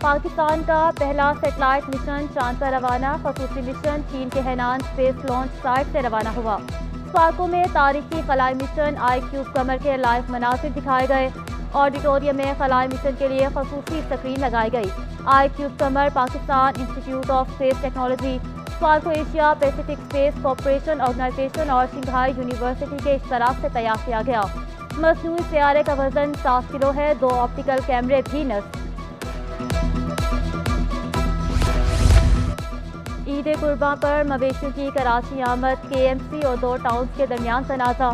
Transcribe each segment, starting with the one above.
پاکستان کا پہلا satellite mission چاند پر روانہ، خصوصی مشن چین کے ہینان اسپیس لانچ سائٹ سے روانہ ہوا۔ اسپارکو میں تاریخی خلائی مشن آئی کیوب قمر کے لائیو مناظر دکھائے گئے۔ آڈیٹوریم میں خلائی مشن کے لیے خصوصی اسکرین لگائی گئی۔ آئی cube Qamar Pakistan institute of space technology, SUPARCO Asia Pacific space cooperation organisation اور شنگھائی یونیورسٹی کے اشتراک سے تیار کیا گیا۔ مصنوعی سیارے کا وزن 7 کلو ہے، 2 آپٹیکل کیمرے بھی نصب۔ عید قرباں پر مویشیوں کی کراچی آمد، کے ایم سی اور 2 ٹاؤنز کے درمیان تنازع۔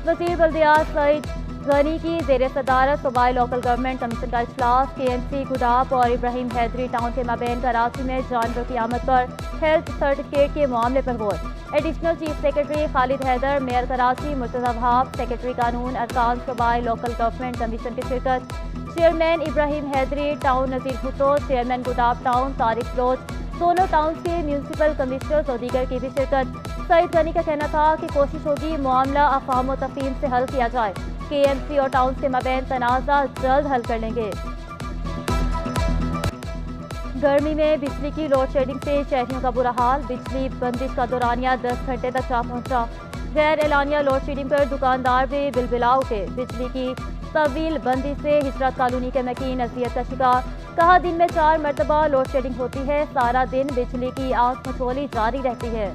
وزیر بلدیات سعید غنی کی زیر صدارت صوبائی لوکل گورنمنٹ کمیشن کا اجلاس، کے ایم سی گڈاپ اور ابراہیم حیدری ٹاؤن کے مابین کراچی میں جانوروں کی آمد پر ہیلتھ سرٹیفکیٹ کے معاملے پر غور۔ Additional chief secretary Khalid Haider, mayor Karachi Murtaza Wahab, secretary قانون ارکان صوبائی لوکل گورنمنٹ کمیشن کی شرکت۔ Chairman Ibrahim Hyderi town, Nazir Bhutto, chairman Gadap town Tariq Baloch, دونوں ٹاؤنز کے میونسپل کمشنرز اور دیگر کی بھی شرکت۔ سعید غنی کا کہنا تھا کہ کوشش ہوگی معاملہ افہام و تفہیم سے حل کیا جائے، کے ایم سی اور ٹاؤنز کے مابین تنازع جلد حل کر لیں گے۔ گرمی میں بجلی کی لوڈ شیڈنگ سے شہریوں کا برا حال، بجلی بندش کا دورانیہ 10 گھنٹے تک جا پہنچا۔ غیر اعلانیہ لوڈ شیڈنگ پر دکاندار بھی بلبلا اٹھے۔ بجلی کی طویل بندی سے ہجرت کالونی کے مکین اذیت کا شکار، کہا دن میں 4 مرتبہ لوڈ شیڈنگ ہوتی ہے، سارا دن بجلی کی آنکھ مچولی جاری رہتی ہے۔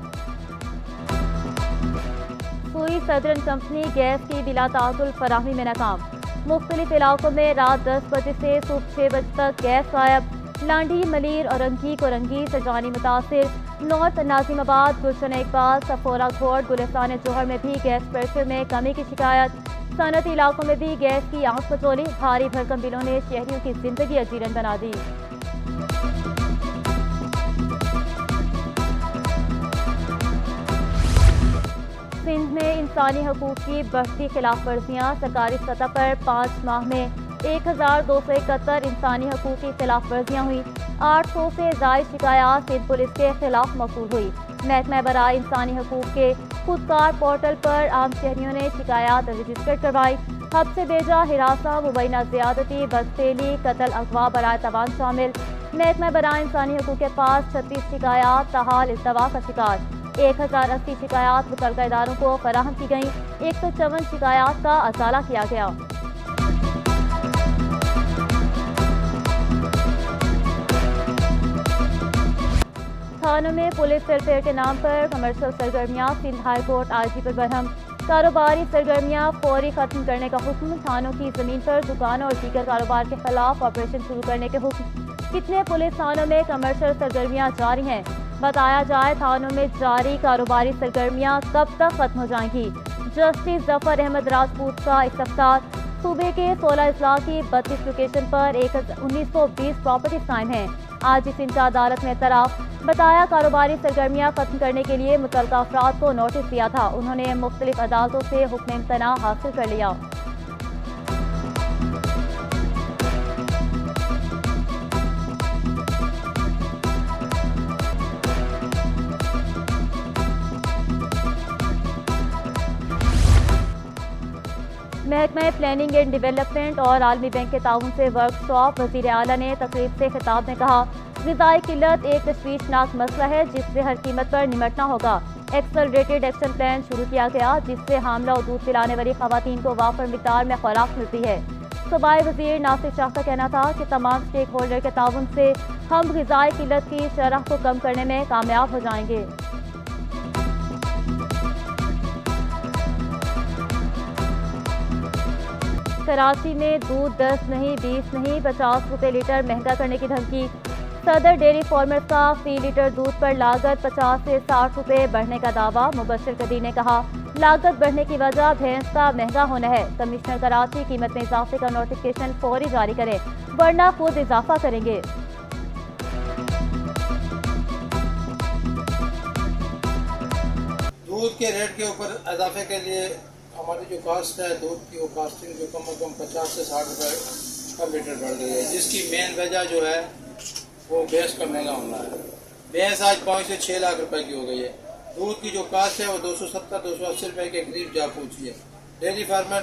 سوئی سدرن کمپنی گیس کی بلا تعطل فراہمی میں ناکام، مختلف علاقوں میں رات 10 بجے سے صبح 6 بجے تک گیس غائب۔ لانڈھی، ملیر، اورنگی، کورنگی، سجانی متاثر۔ نارتھ ناظم آباد، گلشن اقبال، صفورہ گھوڑ، گلستان جوہر میں بھی گیس پریشر میں کمی کی شکایت۔ صنعتی علاقوں میں بھی گیس کی آنکھ مچولی، بھاری بھرکم بلوں نے شہریوں کی زندگی اجیرن بنا دی۔ سندھ میں انسانی حقوق کی بڑھتی خلاف ورزیاں، سرکاری سطح پر 5 ماہ میں 1271 انسانی حقوق کی خلاف ورزیاں ہوئی۔ 800 سے زائد شکایات سندھ پولیس کے خلاف موصول ہوئی۔ محکمہ برائے انسانی حقوق کے خودکار پورٹل پر عام شہریوں نے شکایات رجسٹر کروائی۔ حب سے بھیجا، ہراساں، مبینہ زیادتی، بدفعلی، قتل، اغوا برائے تاوان شامل۔ محکمہ برائے انسانی حقوق کے پاس 36 شکایات تاحال التوا کا شکار۔ 1080 شکایات متعلقہ اداروں کو فراہم کی گئیں۔ 154 شکایات کا ازالہ کیا گیا۔ تھانوں میں پولیس ویلفیئر کے نام پر کمرشل سرگرمیاں، سندھ ہائی کورٹ آئی جی پر برہم۔ کاروباری سرگرمیاں فوری ختم کرنے کا حکم، تھانوں کی زمین پر دکانوں اور دیگر کاروبار کے خلاف آپریشن شروع کرنے کے حکم۔ کتنے پولیس تھانوں میں کمرشل سرگرمیاں جاری ہیں؟ بتایا جائے تھانوں میں جاری کاروباری سرگرمیاں کب تک ختم ہو جائیں گی؟ جسٹس ظفر احمد راجپوت کا استفسار۔ صوبے کے 16 اضلاع کی 32 لوکیشن پر 1920 پراپرٹیز قائم ہیں۔ آج سندھ کا عدالت میں اعتراف، بتایا کاروباری سرگرمیاں ختم کرنے کے لیے متعلقہ افراد کو نوٹس دیا تھا، انہوں نے مختلف عدالتوں سے حکم امتناع حاصل کر لیا۔ محکمہ پلاننگ اینڈ ڈیولپمنٹ اور عالمی بینک کے تعاون سے ورک شاپ، وزیر اعلیٰ نے تقریب سے خطاب میں کہا غذائی قلت ایک تشویشناک مسئلہ ہے جس سے ہر قیمت پر نمٹنا ہوگا۔ ایکسلریٹڈ ایکشن پلان شروع کیا گیا جس سے حاملہ اور دودھ پلانے والی خواتین کو وافر مقدار میں خوراک ملتی ہے۔ صوبائی وزیر ناصر شاہ کا کہنا تھا کہ تمام اسٹیک ہولڈر کے تعاون سے ہم غذائی قلت کی شرح کو کم کرنے میں کامیاب ہو جائیں گے۔ کراچی میں دودھ 10 نہیں 20 نہیں 50 روپے لیٹر مہنگا کرنے کی دھمکی، صدر ڈیری فارمرز کا فی لیٹر دودھ پر لاگت 50 سے 60 روپے بڑھنے کا دعویٰ، مبشر قدیر نے کہا لاگت بڑھنے کی وجہ بھینس کا مہنگا ہونا ہے، کمشنر کراچی قیمت میں اضافے کا نوٹیفکیشن فوری جاری کریں ورنہ خود اضافہ کریں گے۔ دودھ کے ریٹ کے اوپر اضافے کے لیے ہماری جو کاسٹ ہے دودھ کی، وہ کاسٹنگ جو کم از کم 50 سے 60 روپے پر لیٹر بڑھ گئی ہے، جس کی مین وجہ جو ہے وہ بھینس کا مہنگا ہونا ہے۔ بھینس آج 5 سے 6 لاکھ روپے کی ہو گئی ہے۔ دودھ کی جو کاسٹ ہے وہ 270-280 روپے کے قریب جا پہنچی ہے۔ Dairy farmer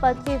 25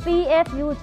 PFUJ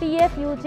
PFUJ,